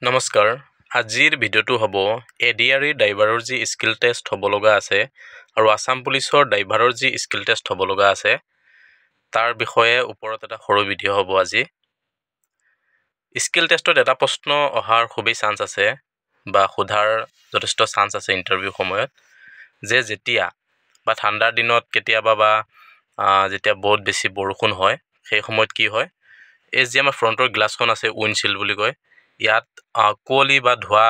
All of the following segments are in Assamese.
নমস্কাৰ আজিৰ ভিডিঅ'টো হ'ব এডিআৰই ড্ৰাইভাৰৰ যি স্কিল টেষ্ট হ'ব লগা আছে আৰু আসাম পুলিচৰ ড্ৰাইভাৰৰ যি স্কিল টেষ্ট হ'ব লগা আছে তাৰ বিষয়ে ওপৰত এটা সৰু ভিডিঅ' হ'ব আজি স্কিল টেষ্টত এটা প্ৰশ্ন অহাৰ খুবেই চান্স আছে বা সোধাৰ যথেষ্ট চান্স আছে ইন্টাৰভিউ সময়ত যে যেতিয়া বা ঠাণ্ডাৰ দিনত কেতিয়াবা বা যেতিয়া বহুত বেছি বৰষুণ হয় সেই সময়ত কি হয় এই যে আমাৰ ফ্ৰণ্টৰ গ্লাছখন আছে উইণ্ডশ্বিল্ড বুলি কয় ইয়াত কোৱলি বা ধোৱা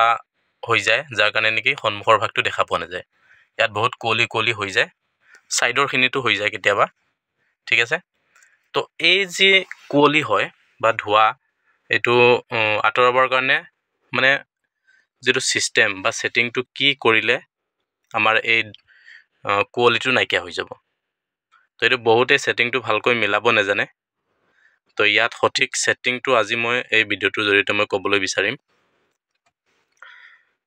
হৈ যায় যাৰ কাৰণে নেকি সন্মুখৰ ভাগটো দেখা পোৱা নাযায় ইয়াত বহুত কোৱলি হৈ যায় সাইডৰ খিনিটো হৈ যায় কেতিয়াবা ঠিক আছে তো এই যে কোৱলি হয় বা ধোৱা এটো আঁতৰাবৰ কাৰণে মানে যেটো সিস্টেম বা সেটিংটো কি কৰিলে আমাৰ এই কোৱলিটো নাইকিয়া হৈ যাব তো এটো বহুতে সেটিংটো ভালকৈ মিলাব নাজানে তো ইয়াত সঠিক সেটিংটো আজি মই এই ভিডিঅ'টোৰ জৰিয়তে মই ক'বলৈ বিচাৰিম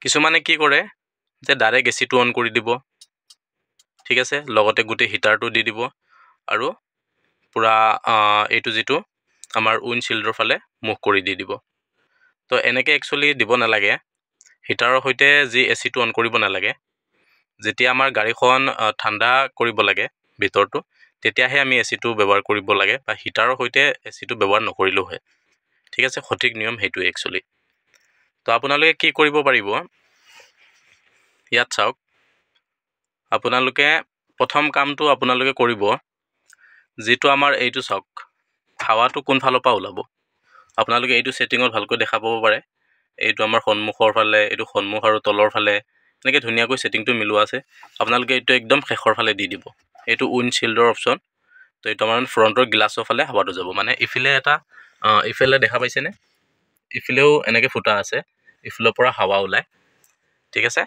কিছুমানে কি কৰে যে ডাইৰেক্ট এচিটো অন কৰি দিব ঠিক আছে লগতে গুটে হিটাৰটো দি দিব আৰু পুৰা এইটো যেটো আমাৰ উইণ্ডশ্বিল্ডৰ ফালে মুভ কৰি দি দিব তো এনেকে একচুয়ালি দিব নালাগে হিটাৰৰ হৈতে যি এচিটো অন কৰিব নালাগে যেতিয়া আমাৰ গাড়ীখন ঠাণ্ডা কৰিব লাগে ভিতৰটো তেতিয়াহে আমি এচিটো ব্যৱহাৰ কৰিব লাগে বা হিটাৰৰ হৈতে এচিটো ব্যৱহাৰ নকৰিলেও হয় ঠিক আছে সঠিক নিয়ম হেতু একচুয়ালি তো আপোনালোকে কি কৰিব পাৰিব ইয়াত চাওক আপোনালোকে প্ৰথম কামটো আপোনালোকে কৰিব যেটো আমাৰ এইটো চাওক হাৱাটো কোন ফালৰ পৰা ওলাব আপোনালোকে এইটো সেটিংত ভালকৈ দেখা পাব পাৰে এইটো আমাৰ সন্মুখৰ ফালে এইটো সন্মুখ আৰু তলৰ ফালে এনেকৈ ধুনীয়াকৈ সেটিংটো মিলোৱা আছে আপোনালোকে এইটো একদম শেষৰ ফালে দি দিব এইটো উইণ্ডশ্বিল্ডৰ অপচন তো এইটো আমাৰ ফ্ৰণ্টৰ গ্লাছৰ ফালে হাৱাটো যাব মানে ইফালে এটা ইফালে দেখা পাইছে নে ইফালেও এনেকৈ ফুটা আছে ইফালৰ পৰা হাৱা ওলাই ঠিক আছে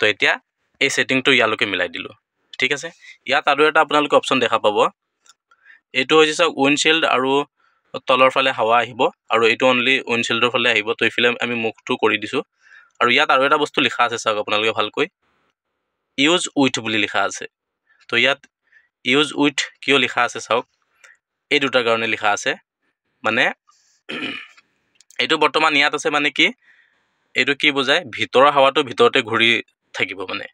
তো এতিয়া এই সেটিংটো ইয়ালৈকে মিলাই দিলো ঠিক আছে ইয়াত আৰু এটা আপোনালোকে অপচন দেখা পাব এইটো হৈছে সব উইণ্ডশ্বিল্ড আৰু তলৰ ফালে হাৱা আহিব আৰু এইটো অনলি উইণ্ডশ্বিল্ডৰ ফালে আহিব তো ইফালে আমি মুখটো কৰি দিছো আৰু ইয়াত আৰু এটা বস্তু লিখা আছে চাওক আপোনালোকে ভালকৈ ইউজ উইথ বুলি লিখা আছে তো ইয়াত ইউজ উইথ কিয় লিখা আছে চাওক এই দুটাৰ কাৰণে লিখা আছে মানে এইটো বৰ্তমান ইয়াত আছে মানে কি এইটো কি বুজায় ভিতৰৰ হাৱাটো ভিতৰতে ঘূৰি থাকিব মানে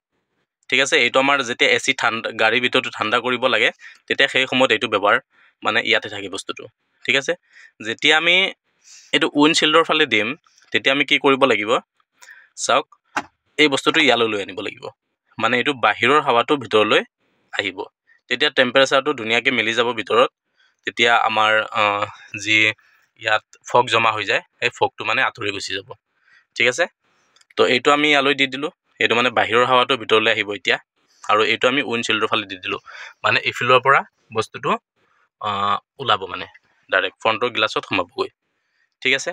ঠিক আছে এইটো আমাৰ যেতিয়া এসি ঠাণ্ডা গাড়ী ভিতৰটো ঠাণ্ডা কৰিব লাগে তেতিয়া সেই সময়ত এইটো ব্যৱহাৰ মানে ইয়াতে থাকে বস্তুটো ঠিক আছে যেতিয়া আমি এইটো উইণ্ডশ্বিল্ডৰ ফালে দিম তেতিয়া আমি কি কৰিব লাগিব চাওক এই বস্তুটো ইয়ালৈ লৈ আনিব লাগিব মানে এইটো বাহিৰৰ হাৱাটো ভিতৰলৈ আহিব তেতিয়া টেম্পাৰেচাৰটো ধুনীয়াকৈ মিলি যাব ভিতৰত তেতিয়া আমাৰ যি ইয়াত ফগ জমা হৈ যায় এই ফগটো মানে আঁতৰি গুচি যাব ঠিক আছে তো এইটো আমি ইয়ালৈ দি দিলো এইটো মানে বাহিৰৰ হাৱাটো ভিতৰলৈ আহিব এতিয়া আৰু এইটো আমি উইণ্ডশ্বিল্ডৰ ফালে দি দিলো মানে ইফালৰ পৰা বস্তুটো ওলাব মানে ডাইৰেক্ট ফ্ৰণ্টৰ গ্লাছত সোমাবগৈ ঠিক আছে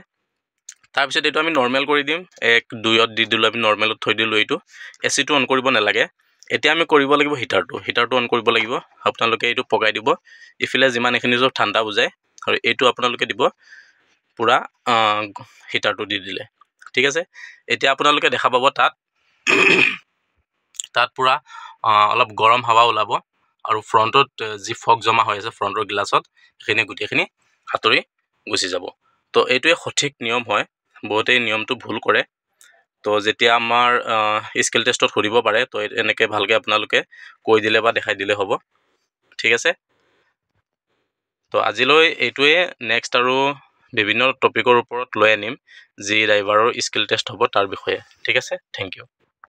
তাৰ পিছত এইটো আমি নৰমাল কৰি দিম 1 2ত দি দিলো আমি নৰমালত থৈ দিলো এইটো এচিটো অন কৰিব নালাগে এতিয়া আমি কৰিব লাগিব হিটাৰটো অন কৰিব লাগিব আপোনালোকে এইটো পগাই দিব ইফালে যিমান এখিনি জব ঠাণ্ডা বুজায় আৰু এইটো আপোনালোকে দিব পুৰা হিটাৰটো দি দিলে ঠিক আছে এতিয়া আপোনালোকে দেখা পাব তাত পুৰা অলপ গৰম হাৱা ওলাব আৰু ফ্ৰণ্টত যি ফগ জমা হৈ আছে ফ্ৰণ্টৰ গ্লাছত এখিনি গুটেখিনি হাতৰি গুচি যাব তো এইটোৱে সঠিক নিয়ম হয় বহুতেই নিয়মটো ভুল কৰে তো যেতিয়া আমাৰ স্কিল টেষ্টত কৰিব পাৰে তো এনেকৈ ভালকৈ আপোনালোকে কৈ দিলে বা দেখাই দিলে হ'ব ঠিক আছে তো আজিলৈ এইটোৱে নেক্সট আৰু বিভিন্ন টপিকৰ ওপৰত লৈ আনিম যি ড্ৰাইভাৰৰ স্কিল টেষ্ট হ'ব তাৰ বিষয়ে ঠিক আছে থেংক ইউ